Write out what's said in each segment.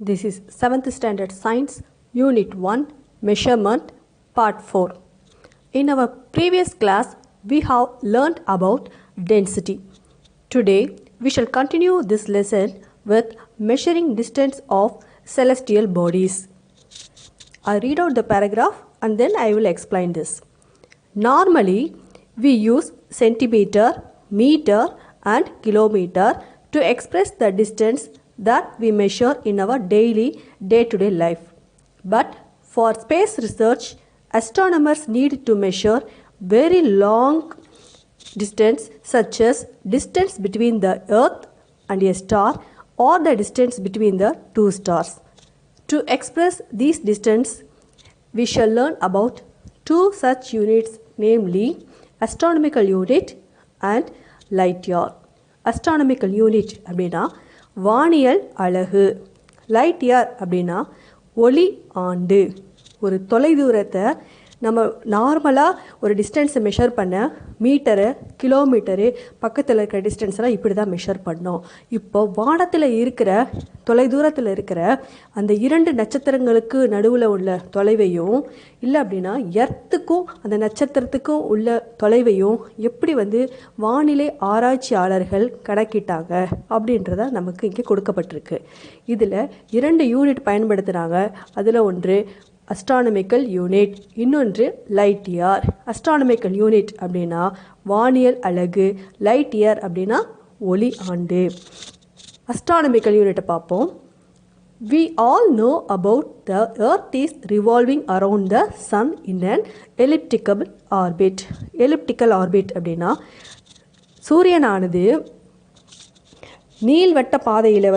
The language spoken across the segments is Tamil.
This is 7th Standard Science, Unit 1, Measurement, Part 4. In our previous class, we have learned about density. Today, we shall continue this lesson with measuring distance of celestial bodies. I read out the paragraph and then I will explain this. Normally, we use centimeter, meter and kilometer to express the distance that we measure in our daily day-to-day life. But for space research, astronomers need to measure very long distance such as distance between the Earth and a star or the distance between the two stars. To express these distance, we shall learn about two such units, namely astronomical unit and light year. Astronomical unit அப்படின்னா வானியல் அலகு, லைட் இயர் அப்படின்னா ஒளி ஆண்டு. ஒரு தொலைதூரத்தை நம்ம நார்மலாக ஒரு டிஸ்டன்ஸை மெஷர் பண்ண மீட்டரு, கிலோமீட்டரு, பக்கத்தில் இருக்கிற டிஸ்டன்ஸ்லாம் இப்படி தான் மெஷர் பண்ணோம். இப்போ வானத்தில் இருக்கிற தொலைதூரத்தில் இருக்கிற அந்த இரண்டு நட்சத்திரங்களுக்கு நடுவில் உள்ள தொலைவையும் இல்லை அப்படின்னா எர்த்துக்கும் அந்த நட்சத்திரத்துக்கும் உள்ள தொலைவையும் எப்படி வானிலை ஆராய்ச்சியாளர்கள் கணக்கிட்டாங்க அப்படின்றத நமக்கு இங்கே கொடுக்கப்பட்டிருக்கு. இதில் 2 யூனிட் பயன்படுத்துகிறாங்க. அதில் ஒன்று அஸ்ட்ரானமிக்கல் யூனிட், இன்னொன்று லைட் இயர். அஸ்ட்ரானமிக்கல் யூனிட் அப்படின்னா வானியல் அலகு, லைட் இயர் அப்படின்னா ஒளி ஆண்டு. அஸ்ட்ரானமிக்கல் யூனிட்டை பார்ப்போம். We all know about the earth is revolving around the sun in an elliptical orbit. Elliptical orbit அப்படின்னா சூரியனானது நீள்வட்ட பாதையில்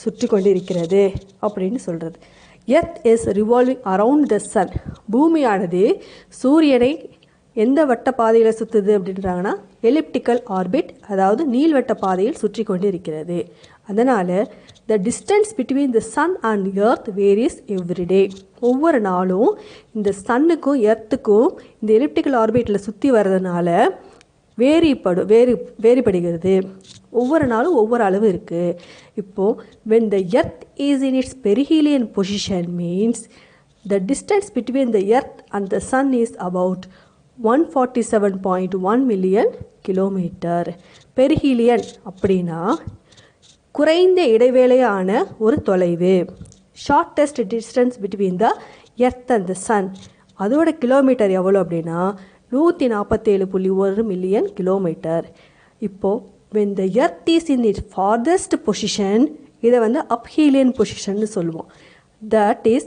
சுற்றி கொண்டு இருக்கிறது அப்படின்னு சொல்கிறது. Earth is revolving around the sun. பூமியானது சூரியனை எந்த வட்ட பாதையில் சுற்றுது அப்படின்றாங்கன்னா எலிப்டிக்கல் ஆர்பிட், அதாவது நீள்வட்ட பாதையில் சுற்றி கொண்டு இருக்கிறது. அதனால் the distance between the sun and earth varies every day. ஒவ்வொரு நாளும் இந்த சன்னுக்கும் எர்த்துக்கும் இந்த எலிப்டிக்கல் ஆர்பிட்டில் சுற்றி வர்றதுனால வேறுபடுகிறது. ஒவ்வொரு நாளும் ஒவ்வொரு அளவு இருக்குது. இப்போது when the earth is in its perihelion position means the distance between the earth and the sun is about 147.1 million kilometer. Perihelion அப்படின்னா குறைந்த இடைவேளையான ஒரு தொலைவு. Shortest distance between the earth and the sun, அதோட கிலோமீட்டர் எவ்வளோ அப்படின்னா 147.1 மில்லியன் கிலோமீட்டர். இப்போது when the earth is in its farthest position, இதை அப்ஹீலியன் பொசிஷன்னு சொல்லுவோம். That is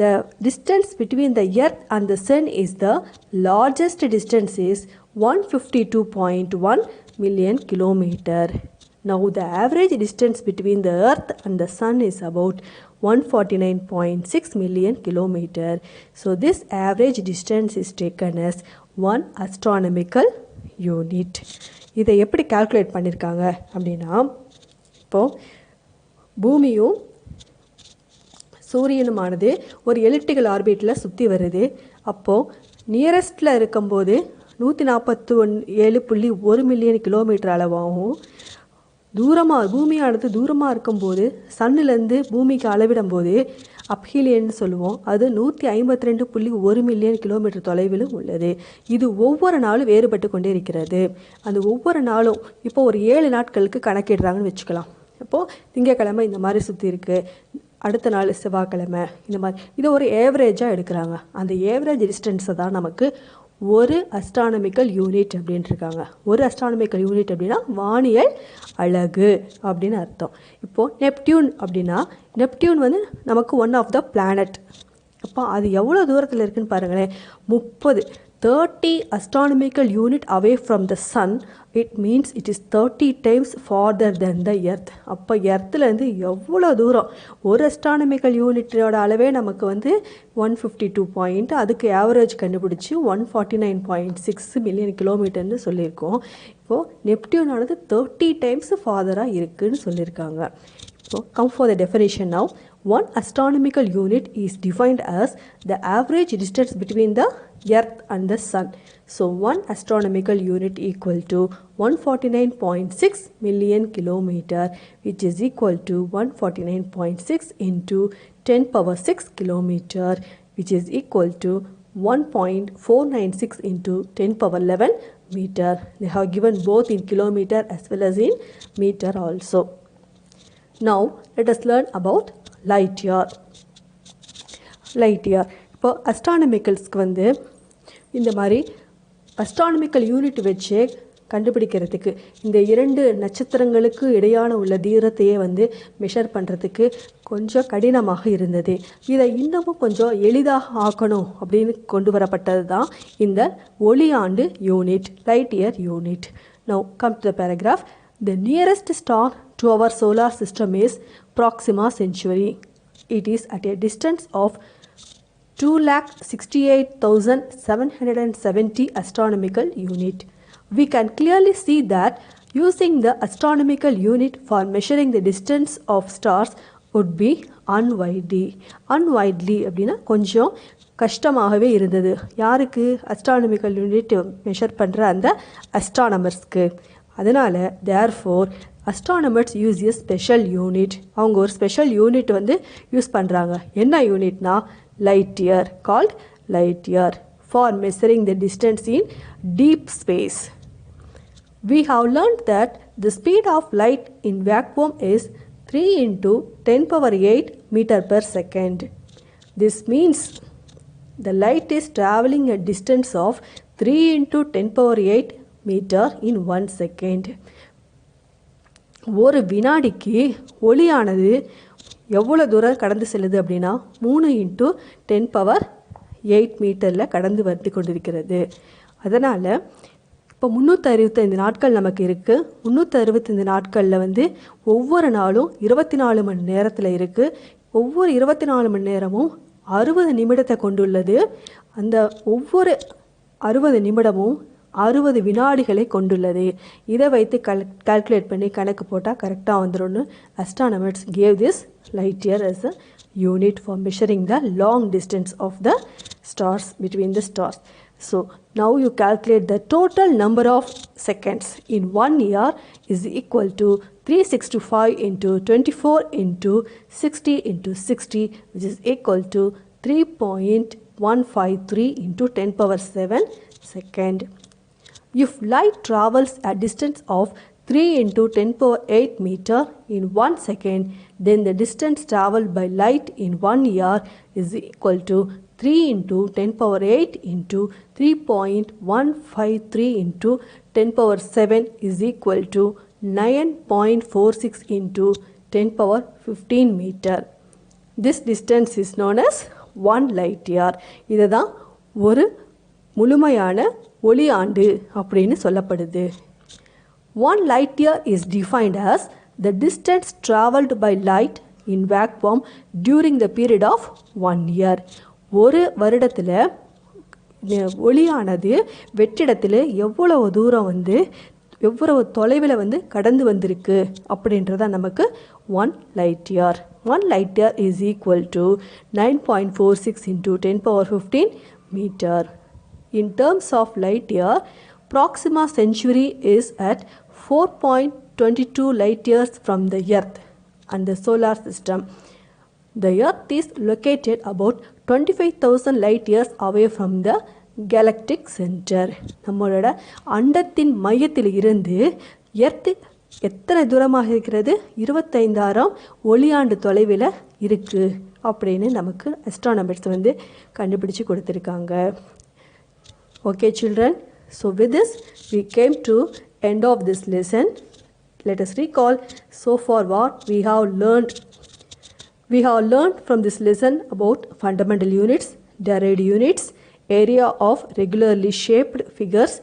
the distance between the earth and the sun is the largest distance is 152.1 million kilometer. Now the average distance between the earth and the sun is about 149.6 million kilometer. So this average distance is taken as 1 astronomical unit. இதை எப்படி கால்குலேட் பண்ணியிருக்காங்க அப்படின்னா, இப்போது பூமியும் சூரியனுமானது ஒரு எலிப்டிக்கல் ஆர்பிட்டில் சுற்றி வருது. அப்போது நியரஸ்டில் இருக்கும்போது 147.1 மில்லியன் கிலோமீட்டர் அளவாகவும், பூமியானது தூரமாக இருக்கும்போது சன்னிலேருந்து பூமிக்கு அளவிடும்போது அப்ஹீலியன்னு சொல்லுவோம். அது 152.1 மில்லியன் கிலோமீட்டர் தொலைவிலும் உள்ளது. இது ஒவ்வொரு நாளும் வேறுபட்டு கொண்டே இருக்கிறது. அந்த ஒவ்வொரு நாளும் இப்போ ஒரு 7 நாட்களுக்கு கணக்கிடுறாங்கன்னு வச்சுக்கலாம். இப்போது திங்கக்கிழமை இந்த மாதிரி சுற்றி இருக்குது, அடுத்த நாள் செவ்வாய்க்கிழமை, இந்த மாதிரி இதை ஒரு ஏவரேஜாக எடுக்கிறாங்க. அந்த ஏவரேஜ் டிஸ்டன்ஸை தான் நமக்கு ஒரு அஸ்ட்ரானமிக்கல் யூனிட் அப்படின்ட்டுருக்காங்க. ஒரு அஸ்ட்ரானமிக்கல் யூனிட் அப்படின்னா வானியல் அலகு அப்படின்னு அர்த்தம். இப்போது நெப்டியூன் அப்படின்னா நெப்டியூன் நமக்கு ஒன் ஆஃப் த பிளானட். அப்போ அது எவ்வளோ தூரத்தில் இருக்குதுன்னு பாருங்களேன். 30 astronomical unit away from the sun. It means it is 30 times farther than the earth. அப்போ எர்த்துலேருந்து எவ்வளோ தூரம், ஒரு அஸ்ட்ரானமிக்கல் யூனிட்டோட அளவே நமக்கு 152 பாயிண்ட், அதுக்கு ஆவரேஜ் கண்டுபிடிச்சி 149.6 மில்லியன் கிலோமீட்டர்னு சொல்லியிருக்கோம். இப்போது நெப்டியூனானது 30 டைம்ஸ் ஃபாதராக இருக்குதுன்னு சொல்லியிருக்காங்க. So come for the definition now. One astronomical unit is defined as the average distance between the Earth and the Sun. So one astronomical unit equal to 149.6 million kilometer, which is equal to 149.6 into 10 power 6 kilometer, which is equal to 1.496 into 10 power 11 meter. They have given both in kilometer as well as in meter also. Now let us learn about light year. Light year. இப்போ அஸ்ட்ரானமிக்கல்ஸ்க்கு வந்து இந்த மாதிரி அஸ்ட்ரானமிக்கல் யூனிட் வச்சு கண்டுபிடிக்கிறதுக்கு இந்த இரண்டு நட்சத்திரங்களுக்கு இடையான உள்ள தூரத்தையே வந்து மெஷர் பண்ணுறதுக்கு கொஞ்சம் கடினமாக இருந்தது. இதை இன்னமும் கொஞ்சம் எளிதாக ஆக்கணும் அப்படின்னு கொண்டு வரப்பட்டது தான் இந்த ஒளியாண்டு unit, light year unit. Now come to the paragraph. The nearest star to our solar system is Proxima Centauri. It is at a distance of 268,770 astronomical unit. We can clearly see that using the astronomical unit for measuring the distance of stars would be unwidely. Unwidely அப்படின்னா கொஞ்சம் கஷ்டமாகவே இருந்தது. யாருக்கு? அஸ்ட்ரானமிக்கல் யூனிட் மெஷர் பண்ணுற அந்த அஸ்ட்ரானமர்ஸ்க்கு. அதனால் therefore astronomers use a special unit. அவங்க ஒரு ஸ்பெஷல் யூனிட் வந்து யூஸ் பண்ணுறாங்க. என்ன யூனிட்னா light year, called light year, for measuring the distance in deep space. We have learned that the speed of light in vacuum is 3 into 10 power 8 meter per second. This means the light is traveling a distance of 3 into 10 power 8 meter in 1 second. ஒரு வினாடிக்கு ஒளியானது எவ்வளோ தூரம் கடந்து செல்லுது அப்படின்னா 3 into 10 power 8 மீட்டரில் கடந்து வந்து கொண்டிருக்கிறது. அதனால் இப்போ 365 நாட்கள் நமக்கு இருக்குது. 365 நாட்களில் வந்து ஒவ்வொரு நாளும் 24 மணி நேரத்தில் இருக்குது. ஒவ்வொரு 24 மணி நேரமும் 60 நிமிடத்தை கொண்டுள்ளது. அந்த ஒவ்வொரு 60 நிமிடமும் 60 வினாடிகளை கொண்டுள்ளது. இதை வைத்து கால்குலேட் பண்ணி கணக்கு போட்டால் கரெக்டாக வந்துடும்னு astronomers gave this light year as a unit for measuring the long distance of the stars between the stars. So now you calculate the total number of seconds in 1 year is equal to 365 into 24 into 60 into 60, which is equal to 3.153 into 10 power 7 second. If light travels a distance of 3 into 10 power 8 meter in 1 second, then the distance traveled by light in 1 year is equal to 3 into 10 power 8 into 3.153 into 10 power 7 is equal to 9.46 into 10 power 15 meter. This distance is known as 1 light year. இதுதான் ஒரு முழுமையான ஒளியாண்டு அப்படின்னு சொல்லப்படுது. 1 light year is defined as the distance traveled by light in vacuum during the period of 1 year. ஒரு வருடத்தில் ஒளியானது வெற்றிடத்தில் எவ்வளவு தூரம் வந்து எவ்வளவு தொலைவில் வந்து கடந்து வந்திருக்கு அப்படின்றத நமக்கு 1 light year. 1 light year is equal to 9.46 into 10 power 15 meter. In terms of light year, Proxima Centauri is at 4.22 light years from the Earth and the solar system. The Earth is located about 25,000 light years away from the galactic center. நம்மளோட அண்டத்தின் மையத்தில் இருந்து எர்த் எத்தனை தூரமாக இருக்கிறது? 25,000 ஒளியாண்டு தொலைவில் இருக்குது அப்படின்னு நமக்கு அஸ்ட்ரானமர்ஸ் வந்து கண்டுபிடிச்சு கொடுத்துருக்காங்க. Okay children, so with this we came to end of this lesson. Let us recall so far what we have learned. We have learned from this lesson about fundamental units, derived units, area of regularly shaped figures,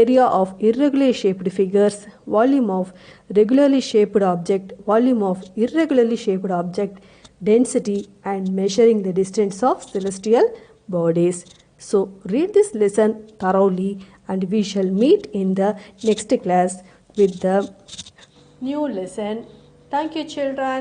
area of irregularly shaped figures, volume of regularly shaped object, volume of irregularly shaped object, density, and measuring the distance of celestial bodies. So read this lesson thoroughly and we shall meet in the next class with the new lesson. Thank you children.